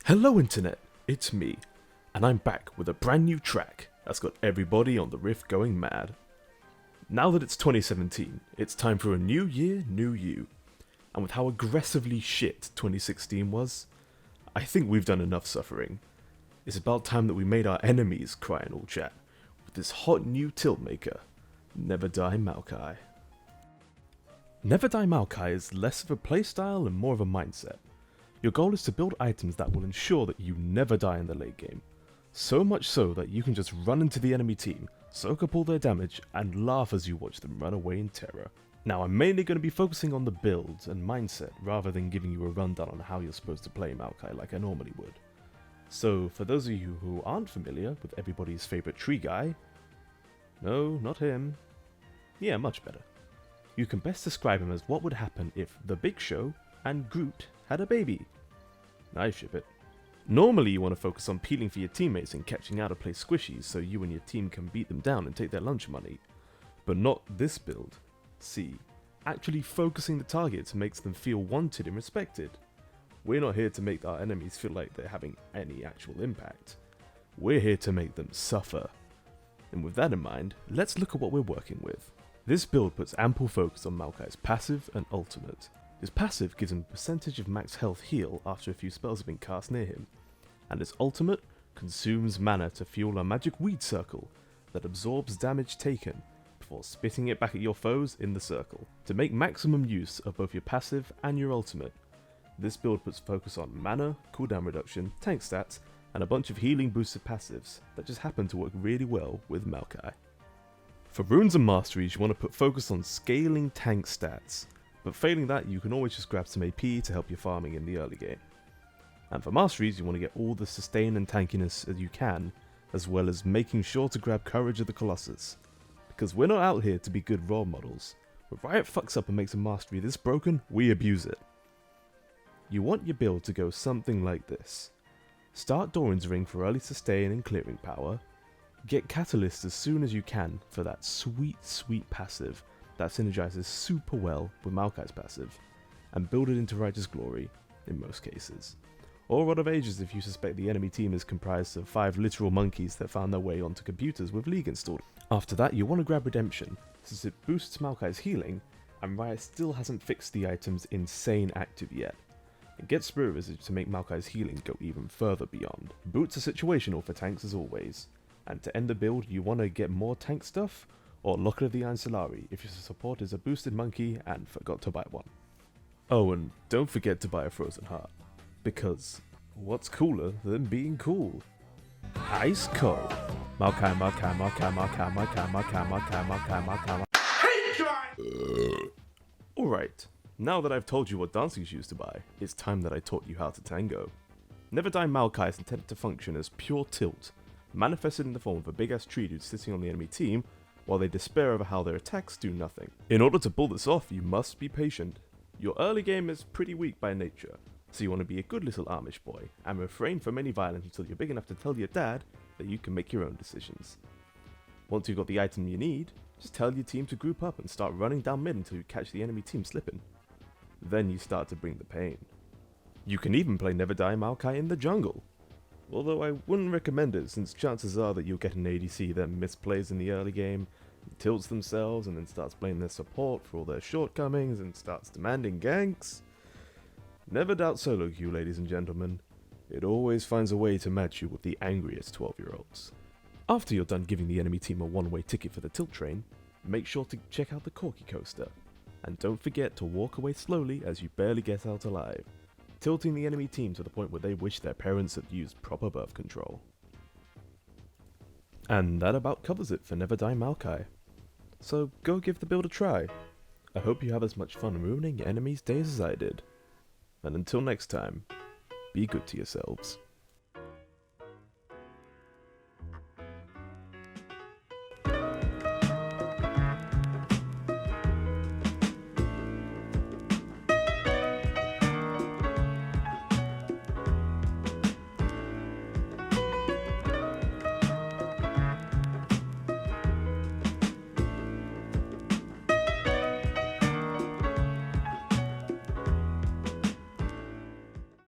Hello Internet, it's me, and I'm back with a brand new track that's got everybody on the riff going mad. Now that it's 2017, it's time for a new year, new you. And with how aggressively shit 2016 was, I think we've done enough suffering. It's about time that we made our enemies cry in all chat with this hot new tilt maker, Die Maokai. Die Maokai is less of a playstyle and more of a mindset. Your goal is to build items that will ensure that you never die in the late game. So much so that you can just run into the enemy team, soak up all their damage, and laugh as you watch them run away in terror. Now I'm mainly going to be focusing on the build and mindset rather than giving you a rundown on how you're supposed to play Maokai like I normally would. So for those of you who aren't familiar with everybody's favourite tree guy, no, not him, yeah, much better. You can best describe him as what would happen if The Big Show and Groot had a baby. I ship it. Normally you want to focus on peeling for your teammates and catching out of play squishies so you and your team can beat them down and take their lunch money. But not this build. See, actually focusing the targets makes them feel wanted and respected. We're not here to make our enemies feel like they're having any actual impact. We're here to make them suffer. And with that in mind, let's look at what we're working with. This build puts ample focus on Maokai's passive and ultimate. His passive gives him a percentage of max health heal after a few spells have been cast near him, and his ultimate consumes mana to fuel a magic weed circle that absorbs damage taken before spitting it back at your foes in the circle. To make maximum use of both your passive and your ultimate, this build puts focus on mana, cooldown reduction, tank stats, and a bunch of healing boosted passives that just happen to work really well with Maokai. For runes and masteries, you want to put focus on scaling tank stats, but failing that you can always just grab some AP to help your farming in the early game. And for masteries, you want to get all the sustain and tankiness as you can, as well as making sure to grab Courage of the Colossus, because we're not out here to be good role models. When Riot fucks up and makes a mastery this broken, we abuse it. You want your build to go something like this. Start Doran's Ring for early sustain and clearing power, get Catalyst as soon as you can for that sweet passive that synergizes super well with Maokai's passive, and build it into Righteous Glory in most cases. Or Rod of Ages if you suspect the enemy team is comprised of 5 literal monkeys that found their way onto computers with League installed. After that you want to grab Redemption, since it boosts Maokai's healing, and Riot still hasn't fixed the item's insane active yet. And get Spirit Visage to make Maokai's healing go even further beyond. Boots are situational for tanks as always, and to end the build you want to get more tank stuff, or Locket of the Iron Solari if your support is a boosted monkey and forgot to buy one. Oh, and don't forget to buy a Frozen Heart, because what's cooler than being cool? Ice cold. Maokai, Maokai, Maokai, Maokai, Maokai, Maokai, Maokai, Maokai, Maokai. Alright, now that I've told you what dancing shoes to buy, it's time that I taught you how to tango. Die Maokai is intended to function as pure tilt, manifested in the form of a big ass tree dude sitting on the enemy team while they despair over how their attacks do nothing. In order to pull this off, you must be patient. Your early game is pretty weak by nature, so you want to be a good little Amish boy, and refrain from any violence until you're big enough to tell your dad that you can make your own decisions. Once you've got the item you need, just tell your team to group up and start running down mid until you catch the enemy team slipping. Then you start to bring the pain. You can even play Die Maokai in the jungle, although I wouldn't recommend it since chances are that you'll get an ADC that misplays in the early game, tilts themselves and then starts blaming their support for all their shortcomings and starts demanding ganks. Never doubt solo queue, ladies and gentlemen. It always finds a way to match you with the angriest 12-year-olds. After you're done giving the enemy team a one-way ticket for the tilt train, make sure to check out the Corky Coaster, and don't forget to walk away slowly as you barely get out alive, tilting the enemy team to the point where they wish their parents had used proper birth control. And that about covers it for Die Maokai. So go give the build a try. I hope you have as much fun ruining your enemies' days as I did. And until next time, be good to yourselves.